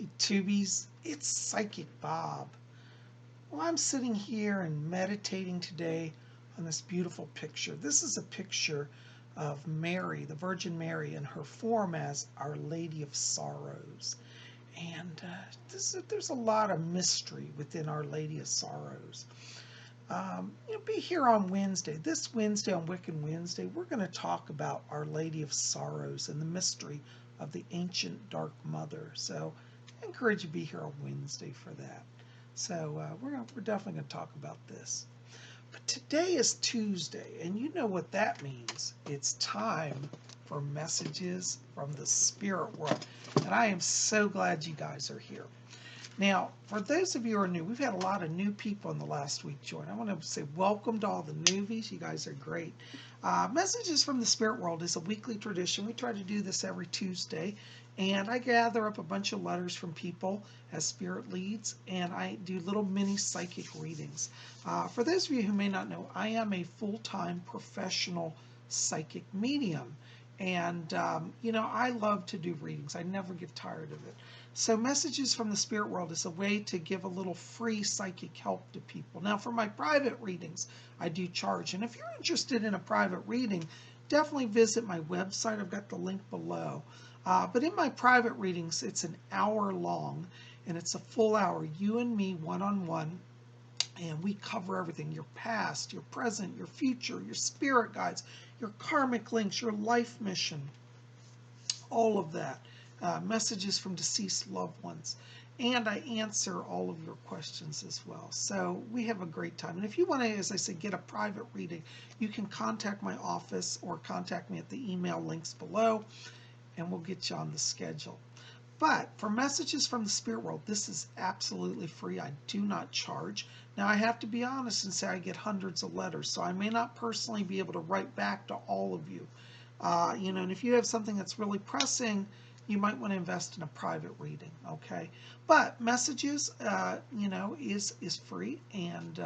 Hey Tubies, it's Psychic Bob. Well, I'm sitting here and meditating today on this beautiful picture. This is a picture of Mary, the Virgin Mary, in her form as Our Lady of Sorrows. And there's a lot of mystery within Our Lady of Sorrows. You'll be here on Wednesday. This Wednesday, on Wiccan Wednesday, we're going to talk about Our Lady of Sorrows and the mystery of the ancient Dark Mother. So I encourage you to be here on Wednesday for that. So we're definitely going to talk about this. But today is Tuesday, and you know what that means. It's time for messages from the spirit world. And I am so glad you guys are here. Now, for those of you who are new, we've had a lot of new people in the last week join. I want to say welcome to all the newbies. You guys are great. Messages from the Spirit World is a weekly tradition. We try to do this every Tuesday, and I gather up a bunch of letters from people as Spirit leads, and I do little mini psychic readings. For those of you who may not know, I am a full-time professional psychic medium. And, I love to do readings. I never get tired of it. So Messages from the Spirit World is a way to give a little free psychic help to people. Now, for my private readings, I do charge. And if you're interested in a private reading, definitely visit my website. I've got the link below. But in my private readings, it's an hour long, and it's a full hour, you and me, one-on-one. And we cover everything: your past, your present, your future, your spirit guides, your karmic links, your life mission, all of that. Messages from deceased loved ones. And I answer all of your questions as well. So we have a great time. And if you want to, as I said, get a private reading, you can contact my office or contact me at the email links below, and we'll get you on the schedule. But for Messages from the Spirit World, this is absolutely free. I do not charge. Now, I have to be honest and say I get hundreds of letters, so I may not personally be able to write back to all of you. And if you have something that's really pressing, you might want to invest in a private reading, okay? But Messages, is free, and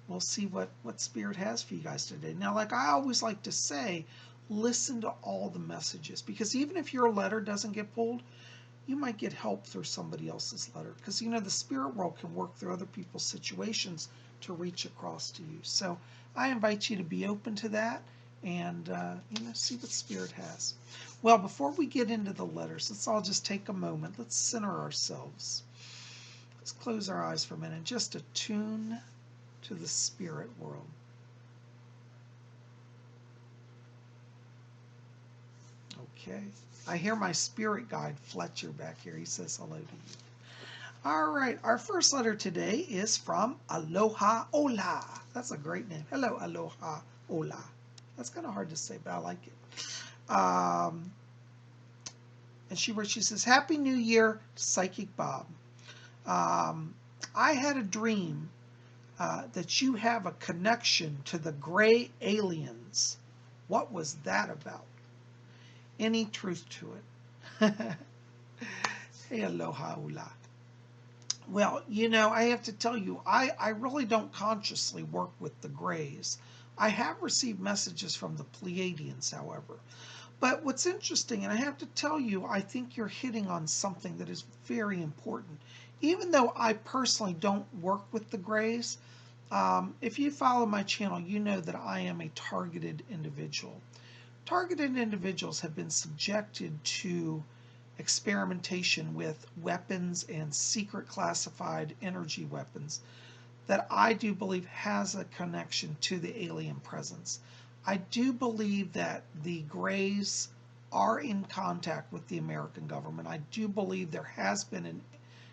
we'll see what Spirit has for you guys today. Now, like I always like to say, listen to all the messages, because even if your letter doesn't get pulled, you might get help through somebody else's letter, because the spirit world can work through other people's situations to reach across to you. So I invite you to be open to that and see what Spirit has. Well, before we get into the letters, let's all just take a moment. Let's center ourselves. Let's close our eyes for a minute and just attune to the spirit world. Okay. I hear my spirit guide Fletcher back here. He says hello to you. All right. Our first letter today is from Aloha Ola. That's a great name. Hello, Aloha Ola. That's kind of hard to say, but I like it. And she says, Happy New Year, Psychic Bob. I had a dream that you have a connection to the gray aliens. What was that about? Any truth to it? Hey, Aloha Ola. Well, I have to tell you, I really don't consciously work with the grays. I have received messages from the Pleiadians, however. But what's interesting, and I have to tell you, I think you're hitting on something that is very important. Even though I personally don't work with the grays, if you follow my channel, you know that I am a targeted individual. Targeted individuals have been subjected to experimentation with weapons and secret classified energy weapons that I do believe has a connection to the alien presence. I do believe that the Greys are in contact with the American government. I do believe there has been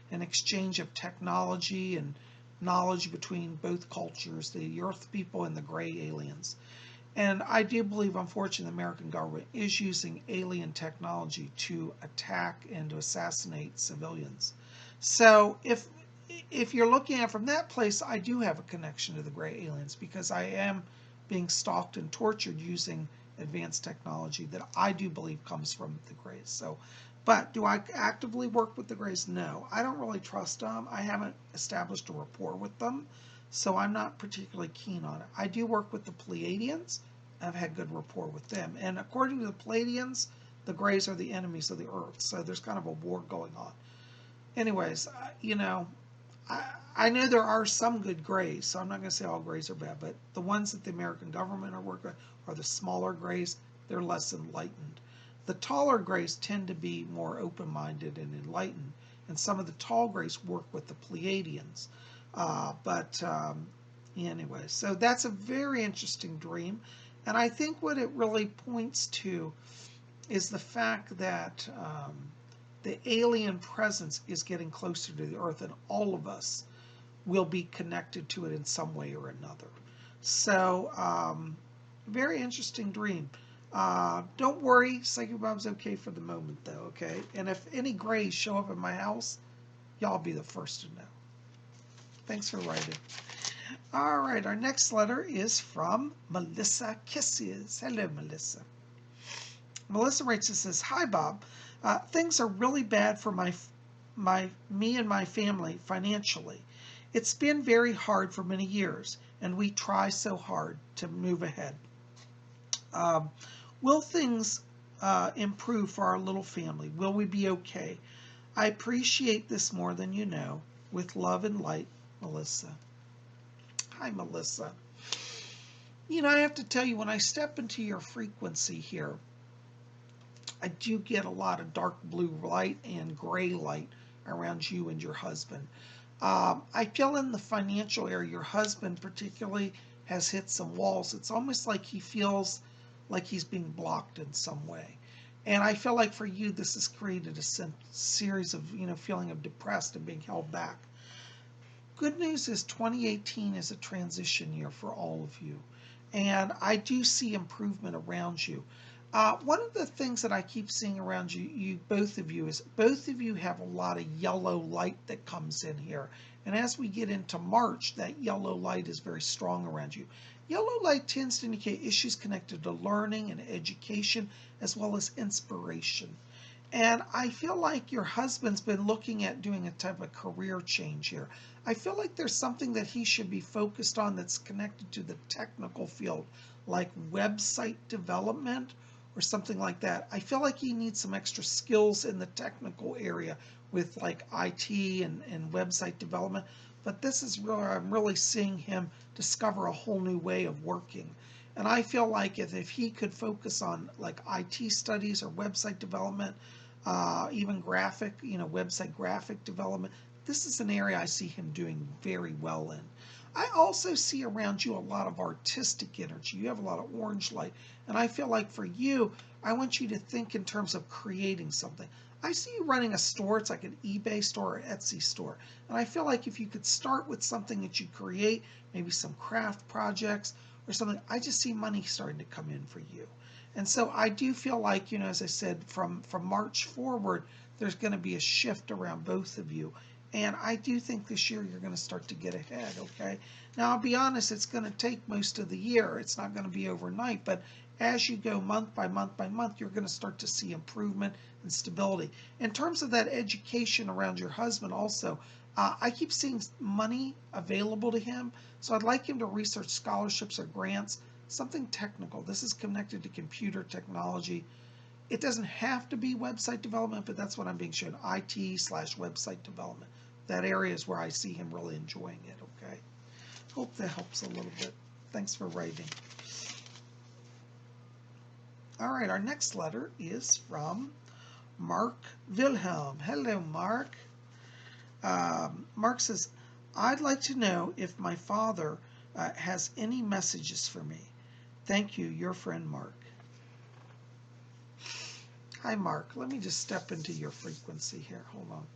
an exchange of technology and knowledge between both cultures, the Earth people and the Grey aliens. And I do believe, unfortunately, the American government is using alien technology to attack and to assassinate civilians. So if you're looking at it from that place, I do have a connection to the gray aliens, because I am being stalked and tortured using advanced technology that I do believe comes from the Greys. So, but do I actively work with the Greys? No. I don't really trust them. I haven't established a rapport with them, so I'm not particularly keen on it. I do work with the Pleiadians. I've had good rapport with them. And according to the Pleiadians, the Greys are the enemies of the Earth. So there's kind of a war going on. anyways, I, I know there are some good grays, so I'm not going to say all grays are bad, but the ones that the American government are working with are the smaller grays. They're less enlightened. The taller grays tend to be more open-minded and enlightened, and some of the tall grays work with the Pleiadians. But anyway, so that's a very interesting dream, and I think what it really points to is the fact that the alien presence is getting closer to the Earth, and all of us will be connected to it in some way or another. So, very interesting dream. Don't worry, Psychic Bob's okay for the moment, though, okay? And if any grays show up at my house, y'all be the first to know. Thanks for writing. All right, our next letter is from Melissa Kisses. Hello, Melissa. Melissa writes and says, "Hi, Bob. Things are really bad for me and my family financially. It's been very hard for many years, and we try so hard to move ahead. Will things improve for our little family? Will we be okay? I appreciate this more than you know. With love and light, Melissa." Hi, Melissa. I have to tell you, when I step into your frequency here, I do get a lot of dark blue light and gray light around you and your husband. I feel in the financial area, your husband particularly has hit some walls. It's almost like he feels like he's being blocked in some way. And I feel like for you, this has created a series of, feeling of depressed and being held back. Good news is 2018 is a transition year for all of you. And I do see improvement around you. One of the things that I keep seeing around you, both of you, is both of you have a lot of yellow light that comes in here. And as we get into March, that yellow light is very strong around you. Yellow light tends to indicate issues connected to learning and education, as well as inspiration. And I feel like your husband's been looking at doing a type of career change here. I feel like there's something that he should be focused on that's connected to the technical field, like website development or something like that. I feel like he needs some extra skills in the technical area with like IT and website development. But this is where I'm really seeing him discover a whole new way of working. And I feel like if he could focus on like IT studies or website development, even website graphic development, this is an area I see him doing very well in. I also see around you a lot of artistic energy. You have a lot of orange light. And I feel like for you, I want you to think in terms of creating something. I see you running a store. It's like an eBay store or Etsy store. And I feel like if you could start with something that you create, maybe some craft projects or something, I just see money starting to come in for you. And so I do feel like, as I said, from March forward, there's going to be a shift around both of you. And I do think this year you're going to start to get ahead, okay? Now, I'll be honest, it's going to take most of the year. It's not going to be overnight. But as you go month by month by month, you're going to start to see improvement and stability. In terms of that education around your husband also, I keep seeing money available to him. So I'd like him to research scholarships or grants, something technical. This is connected to computer technology. It doesn't have to be website development, but that's what I'm being shown, IT/website development. That area is where I see him really enjoying it, okay? Hope that helps a little bit. Thanks for writing. All right, our next letter is from Mark Wilhelm. Hello, Mark. Mark says, "I'd like to know if my father has any messages for me. Thank you, your friend Mark." Hi, Mark. Let me just step into your frequency here. Hold on.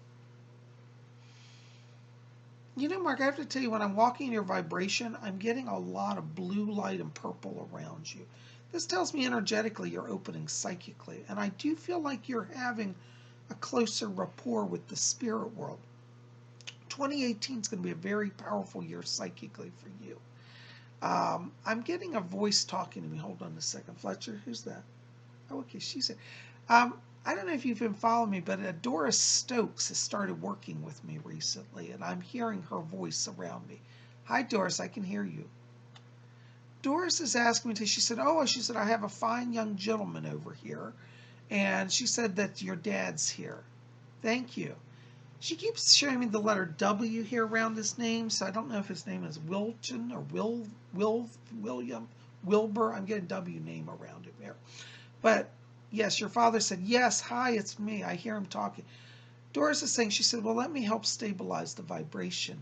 Mark, I have to tell you, when I'm walking in your vibration, I'm getting a lot of blue light and purple around you. This tells me energetically you're opening psychically, and I do feel like you're having a closer rapport with the spirit world. 2018 is going to be a very powerful year psychically for you. I'm getting a voice talking to me. Hold on a second. Fletcher, who's that? Oh, okay, she said. I don't know if you've been following me, but Doris Stokes has started working with me recently, and I'm hearing her voice around me. Hi, Doris, I can hear you. Doris is asking me, she said, I have a fine young gentleman over here, and she said that your dad's here. Thank you. She keeps showing me the letter W here around his name, so I don't know if his name is Wilton or William, Wilbur. I'm getting W name around him here. But yes, your father said, yes, hi, it's me. I hear him talking. Doris is saying, she said, well, let me help stabilize the vibration.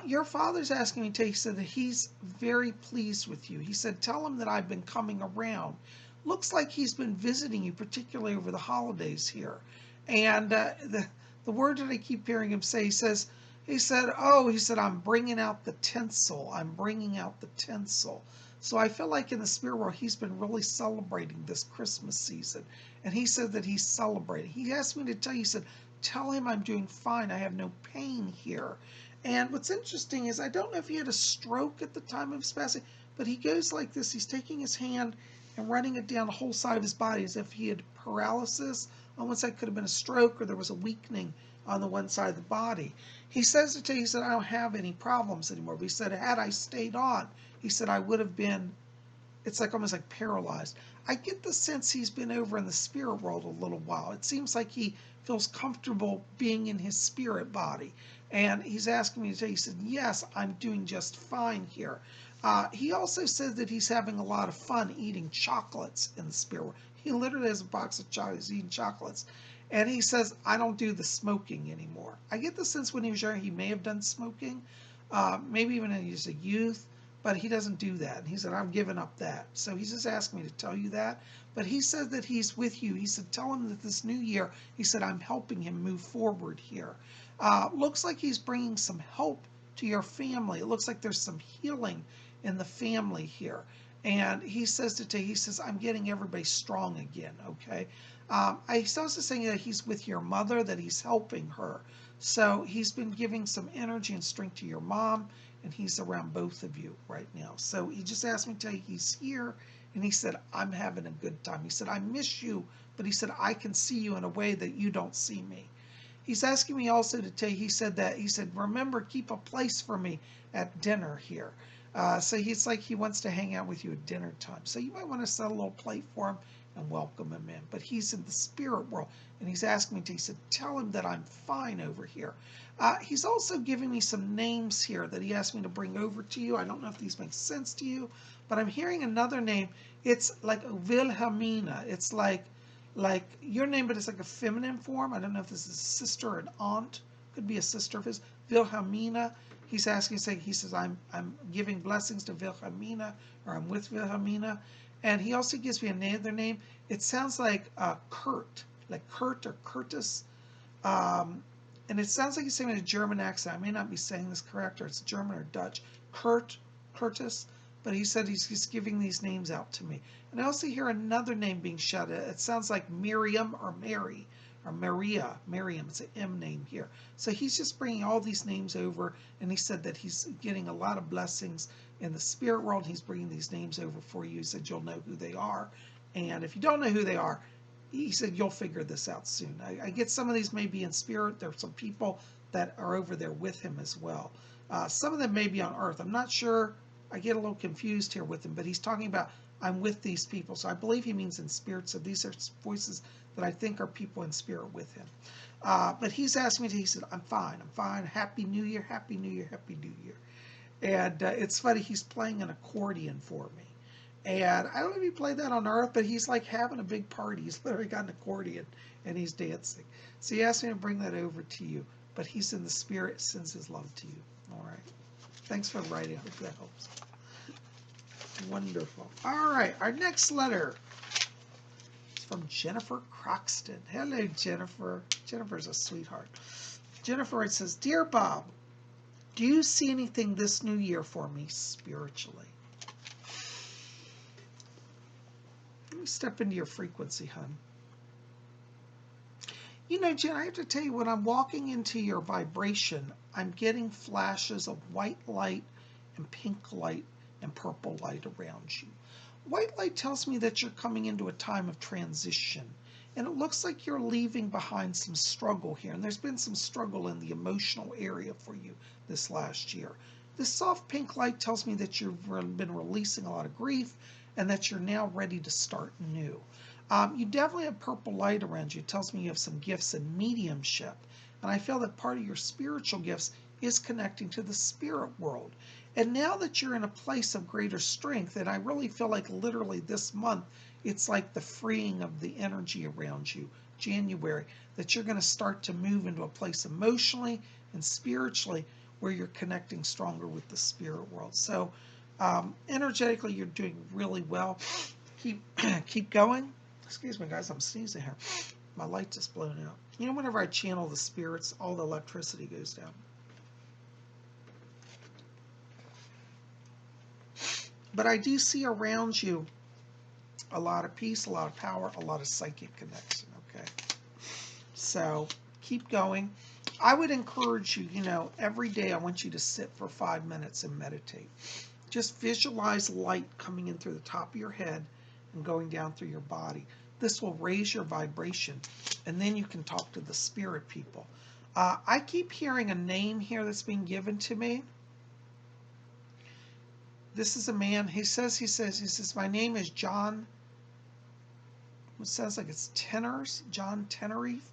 Your father's asking me to tell you, he said that he's very pleased with you. He said, tell him that I've been coming around. Looks like he's been visiting you, particularly over the holidays here. And the word that I keep hearing him say, he said, I'm bringing out the tinsel. I'm bringing out the tinsel. So I feel like in the spirit world, he's been really celebrating this Christmas season. And he said that he's celebrating. He asked me to tell you, he said, tell him I'm doing fine. I have no pain here. And what's interesting is I don't know if he had a stroke at the time of his passing, but he goes like this. He's taking his hand and running it down the whole side of his body as if he had paralysis. On one side could have been a stroke or there was a weakening on the one side of the body. He says to you, he said, I don't have any problems anymore. But he said, had I stayed on, he said, I would have been, it's like almost like paralyzed. I get the sense he's been over in the spirit world a little while. It seems like he feels comfortable being in his spirit body. And he's asking me to tell you, he said, yes, I'm doing just fine here. He also said that he's having a lot of fun eating chocolates in the spirit world. He literally has a box of chocolates, he's eating chocolates. And he says, I don't do the smoking anymore. I get the sense when he was younger, he may have done smoking, maybe even when he was a youth, but he doesn't do that. And he said, I'm giving up that. So he's just asking me to tell you that. But he said that he's with you. He said, tell him that this new year, he said, I'm helping him move forward here. Looks like he's bringing some help to your family. It looks like there's some healing in the family here. And he says he says, I'm getting everybody strong again, okay? He's also saying that he's with your mother, that he's helping her. So he's been giving some energy and strength to your mom, and he's around both of you right now. So he just asked me to tell you he's here, and he said, I'm having a good time. He said, I miss you, but he said, I can see you in a way that you don't see me. He's asking me also to tell you, he said, remember, keep a place for me at dinner here. So he's like, he wants to hang out with you at dinner time. So you might want to set a little plate for him and welcome him in. But he's in the spirit world, and he's asking me to, he said, tell him that I'm fine over here. He's also giving me some names here that he asked me to bring over to you. I don't know if these make sense to you, but I'm hearing another name. It's like Wilhelmina. It's like your name, but it's like a feminine form. I don't know if this is a sister or an aunt. Could be a sister of his. Wilhelmina. He's asking, saying, he says, I'm giving blessings to Wilhelmina, or I'm with Wilhelmina. And he also gives me another name. It sounds like Kurt, like Kurt or Curtis. And it sounds like he's saying in a German accent. I may not be saying this correct, or it's German or Dutch. Curtis. But he said he's giving these names out to me. And I also hear another name being shouted. It sounds like Miriam or Mary or Maria. Miriam, it's an M name here. So he's just bringing all these names over, and he said that he's getting a lot of blessings in the spirit world. He's bringing these names over for you. He said you'll know who they are. And if you don't know who they are, he said you'll figure this out soon. I get some of these may be in spirit. There are some people that are over there with him as well. Some of them may be on earth. I'm not sure. I get a little confused here with him, but he's talking about I'm with these people. So I believe he means in spirit. So these are voices that I think are people in spirit with him. But he's asked me to, he said, I'm fine. Happy New Year, Happy New Year, Happy New Year. And it's funny, he's playing an accordion for me. And I don't know if he played that on earth, but he's like having a big party. He's literally got an accordion and he's dancing. So he asked me to bring that over to you. But he's in the spirit, sends his love to you. All right. Thanks for writing. I hope that helps. Wonderful. All right. Our next letter is from Jennifer Croxton. Hello, Jennifer. Jennifer's a sweetheart. Jennifer, it says, Dear Bob, do you see anything this new year for me spiritually? Let me step into your frequency, hon. You know, Jen, I have to tell you, when I'm walking into your vibration, I'm getting flashes of white light and pink light and purple light around you. White light tells me that you're coming into a time of transition, and it looks like you're leaving behind some struggle here, and there's been some struggle in the emotional area for you this last year. This soft pink light tells me that you've been releasing a lot of grief and that you're now ready to start new. You definitely have purple light around you. It tells me you have some gifts in mediumship. And I feel that part of your spiritual gifts is connecting to the spirit world. And now that you're in a place of greater strength, and I really feel like literally this month, it's like the freeing of the energy around you, January, that you're going to start to move into a place emotionally and spiritually where you're connecting stronger with the spirit world. So energetically, you're doing really well. Keep going. Excuse me, guys, I'm sneezing here. My light just blown out. You know, whenever I channel the spirits, all the electricity goes down. But I do see around you a lot of peace, a lot of power, a lot of psychic connection, okay? So keep going. I would encourage you, every day I want you to sit for 5 minutes and meditate. Just visualize light coming in through the top of your head and going down through your body. This will raise your vibration, and then you can talk to the spirit people. I keep hearing a name here that's being given to me. This is a man. He says, my name is John. It sounds like it's Tenors. John Tenerife.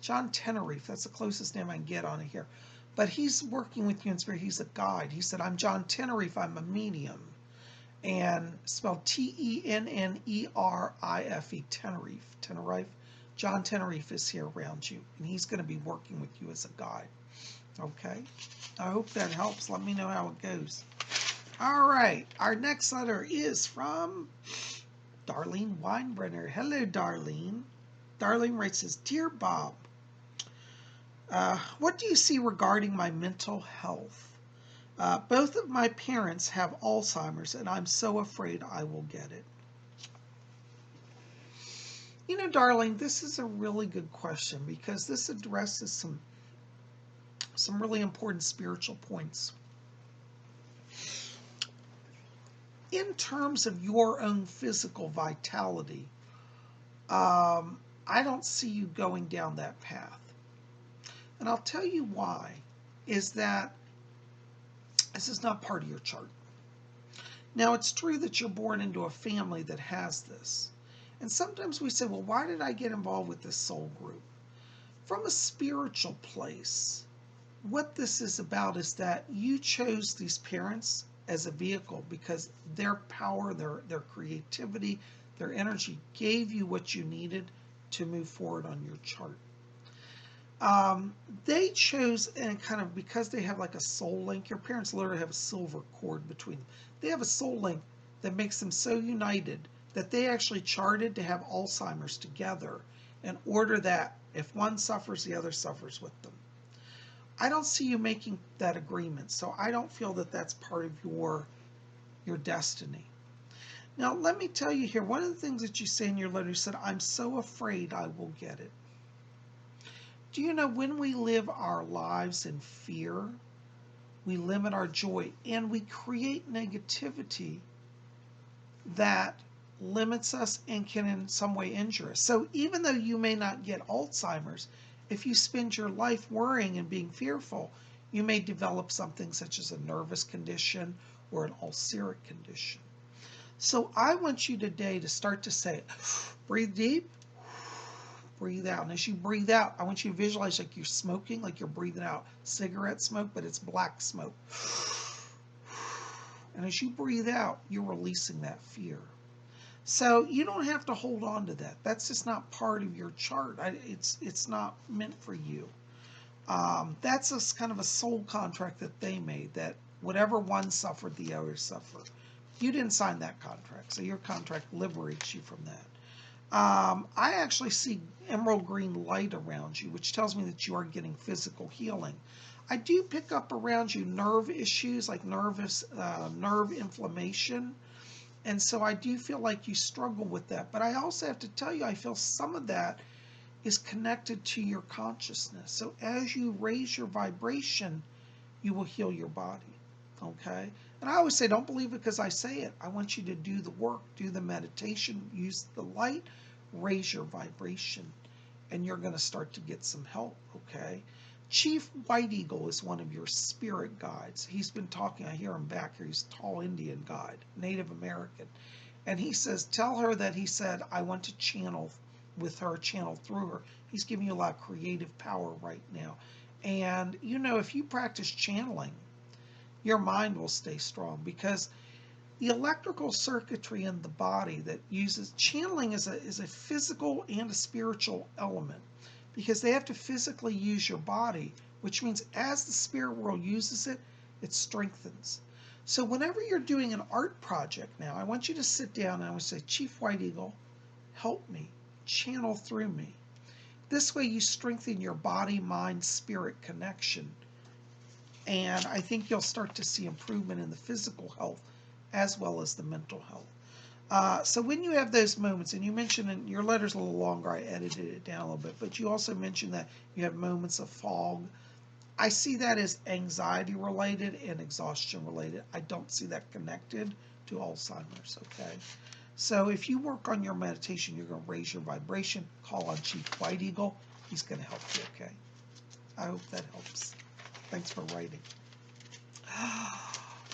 John Tenerife. That's the closest name I can get on it here. But he's working with you in spirit. He's a guide. He said, I'm John Tenerife. I'm a medium. And spelled Tenerife. Tenerife. John Tenerife is here around you. And he's going to be working with you as a guide. Okay? I hope that helps. Let me know how it goes. All right. Our next letter is from Darlene Weinbrenner. Hello, Darlene. Darlene writes this, Dear Bob, what do you see regarding my mental health? Both of my parents have Alzheimer's, and I'm so afraid I will get it. Darlene, this is a really good question because this addresses some really important spiritual points. In terms of your own physical vitality, I don't see you going down that path. And I'll tell you why, is that this is not part of your chart. Now, it's true that you're born into a family that has this. And sometimes we say, well, why did I get involved with this soul group? From a spiritual place, what this is about is that you chose these parents as a vehicle because their power, their creativity, their energy gave you what you needed to move forward on your chart. They chose, and kind of because they have like a soul link, your parents literally have a silver cord between them. They have a soul link that makes them so united that they actually charted to have Alzheimer's together in order that if one suffers, the other suffers with them. I don't see you making that agreement, so I don't feel that that's part of your destiny. Now, let me tell you here, one of the things that you say in your letter, you said, I'm so afraid I will get it. Do you know when we live our lives in fear, we limit our joy and we create negativity that limits us and can in some way injure us. So even though you may not get Alzheimer's, if you spend your life worrying and being fearful, you may develop something such as a nervous condition or an ulceric condition. So I want you today to start to say, breathe deep, breathe out. And as you breathe out, I want you to visualize like you're smoking, like you're breathing out cigarette smoke, but it's black smoke. And as you breathe out, you're releasing that fear. So you don't have to hold on to that. That's just not part of your chart. It's not meant for you. That's a kind of a soul contract that they made, that whatever one suffered, the other suffered. You didn't sign that contract, so your contract liberates you from that. I actually see emerald green light around you, which tells me that you are getting physical healing. I do pick up around you nerve issues, like nerve inflammation. And so I do feel like you struggle with that. But I also have to tell you, I feel some of that is connected to your consciousness. So as you raise your vibration, you will heal your body. Okay? And I always say, don't believe it because I say it. I want you to do the work, do the meditation, use the light, raise your vibration, and you're going to start to get some help. Okay? Chief White Eagle is one of your spirit guides. He's been talking, I hear him back here, he's a tall Indian guide, Native American. And he says, tell her that he said, I want to channel with her, channeled through her. He's giving you a lot of creative power right now. And, you know, if you practice channeling, your mind will stay strong, because the electrical circuitry in the body that uses channeling is a physical and a spiritual element, because they have to physically use your body, which means as the spirit world uses it, it strengthens. So whenever you're doing an art project now, I want you to sit down and I would say, Chief White Eagle, help me, channel through me. This way you strengthen your body, mind, spirit connection. And I think you'll start to see improvement in the physical health as well as the mental health. So when you have those moments, and you mentioned in your letter's a little longer, I edited it down a little bit, but you also mentioned that you have moments of fog. I see that as anxiety related and exhaustion related. I don't see that connected to Alzheimer's, okay? So if you work on your meditation, you're going to raise your vibration. Call on Chief White Eagle. He's going to help you, okay? I hope that helps. Thanks for writing.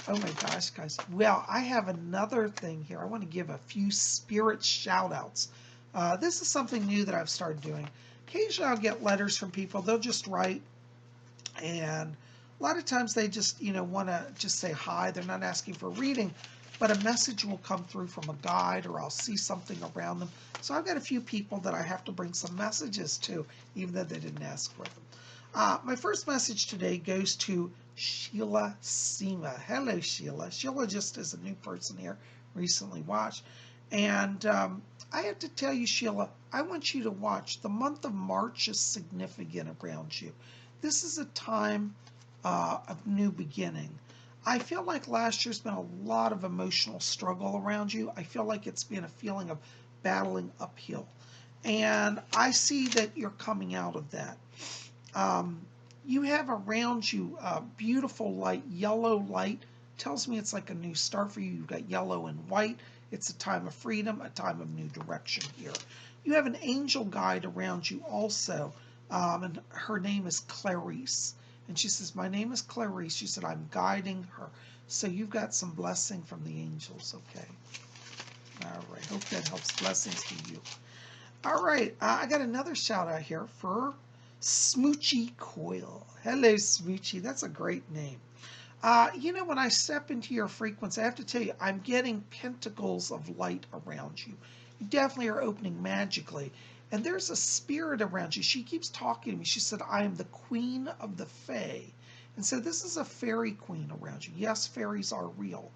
Oh my gosh, guys. Well, I have another thing here. I want to give a few spirit shout outs. This is something new that I've started doing. Occasionally I'll get letters from people. They'll just write, and a lot of times they just, you know, want to just say hi. They're not asking for a reading, but a message will come through from a guide, or I'll see something around them. So I've got a few people that I have to bring some messages to, even though they didn't ask for them. My first message today goes to Sheila Seema. Hello, Sheila. Sheila just is a new person here, recently watched. And I have to tell you, Sheila, I want you to watch. The month of March is significant around you. This is a time of new beginning. I feel like last year's been a lot of emotional struggle around you. I feel like it's been a feeling of battling uphill. And I see that you're coming out of that. You have around you beautiful light, yellow light. Tells me it's like a new start for you. You've got yellow and white. It's a time of freedom, a time of new direction here. You have an angel guide around you also, and her name is Clarice. And she says, my name is Clarice. She said, I'm guiding her. So you've got some blessing from the angels, okay? All right, hope that helps. Blessings to you. All right, I got another shout out here for Smoochy Coil. Hello, Smoochy. That's a great name. You know, when I step into your frequency, I have to tell you, I'm getting pentacles of light around you. You definitely are opening magically. And there's a spirit around you. She keeps talking to me. She said, I am the queen of the fae. And so this is a fairy queen around you. Yes, fairies are real.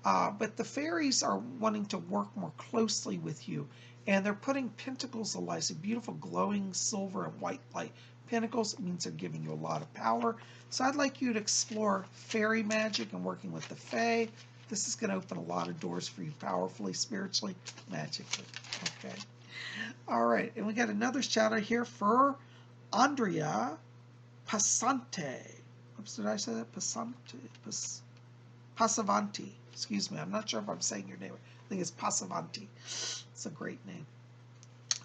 But the fairies are wanting to work more closely with you. And they're putting pentacles of light, so beautiful glowing silver and white light. Pentacles means they're giving you a lot of power. So I'd like you to explore fairy magic and working with the fae. This is going to open a lot of doors for you powerfully, spiritually, magically. Okay. All right. And we got another shout out here for Andrea Passante. Oops, did I say that? Passavanti. Excuse me. I'm not sure if I'm saying your name. I think it's Passavanti. It's a great name.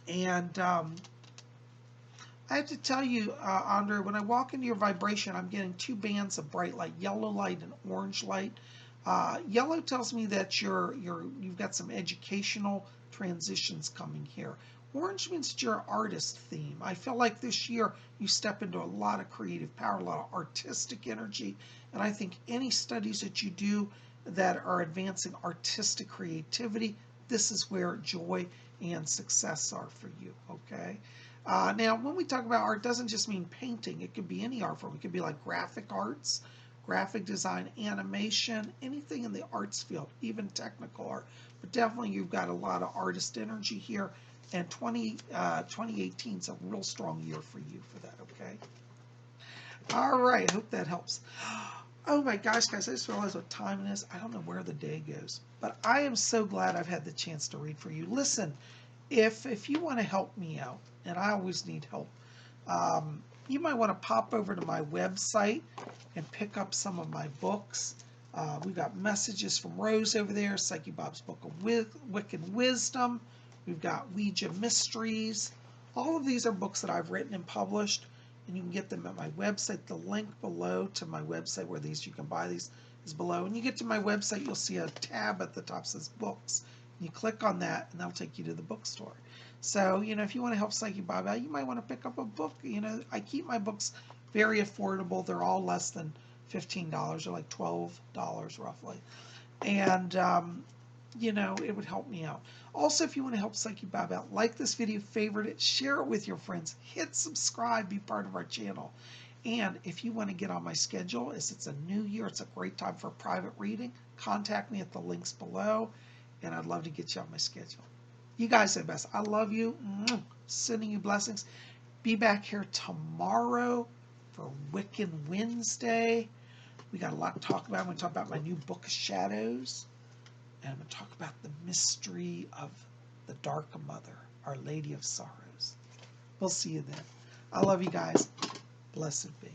And I have to tell you, Andrea, when I walk into your vibration, I'm getting two bands of bright light, yellow light and orange light. Yellow tells me that you've got some educational transitions coming here. Orange means that you're an artist theme. I feel like this year you step into a lot of creative power, a lot of artistic energy, and I think any studies that you do that are advancing artistic creativity, this is where joy and success are for you, okay? Now, when we talk about art, it doesn't just mean painting. It could be any art form. It could be like graphic arts, graphic design, animation, anything in the arts field, even technical art. But definitely you've got a lot of artist energy here, and 2018 is a real strong year for you for that, okay? All right, hope that helps. Oh my gosh, guys, I just realized what time it is. I don't know where the day goes, but I am so glad I've had the chance to read for you. Listen, if you want to help me out, and I always need help, you might want to pop over to my website and pick up some of my books. We've got Messages from Rose over there, Psyche Bob's Book of Wiccan Wisdom. We've got Ouija Mysteries. All of these are books that I've written and published, and you can get them at my website. The link below to my website where you can buy these is below. When you get to my website, you'll see a tab at the top that says Books. You click on that, and that'll take you to the bookstore. So, if you want to help Psychic Bob out, you might want to pick up a book. I keep my books very affordable. They're all less than $15. They're like $12 roughly. And, it would help me out. Also, if you want to help Psychic Bob out, like this video, favorite it, share it with your friends, hit subscribe, be part of our channel. And if you want to get on my schedule, as it's a new year, it's a great time for private reading, contact me at the links below, and I'd love to get you on my schedule. You guys are the best. I love you. Sending you blessings. Be back here tomorrow for Wiccan Wednesday. We got a lot to talk about. I'm going to talk about my new book, Shadows. And I'm going to talk about the mystery of the Dark Mother, Our Lady of Sorrows. We'll see you then. I love you guys. Blessed be.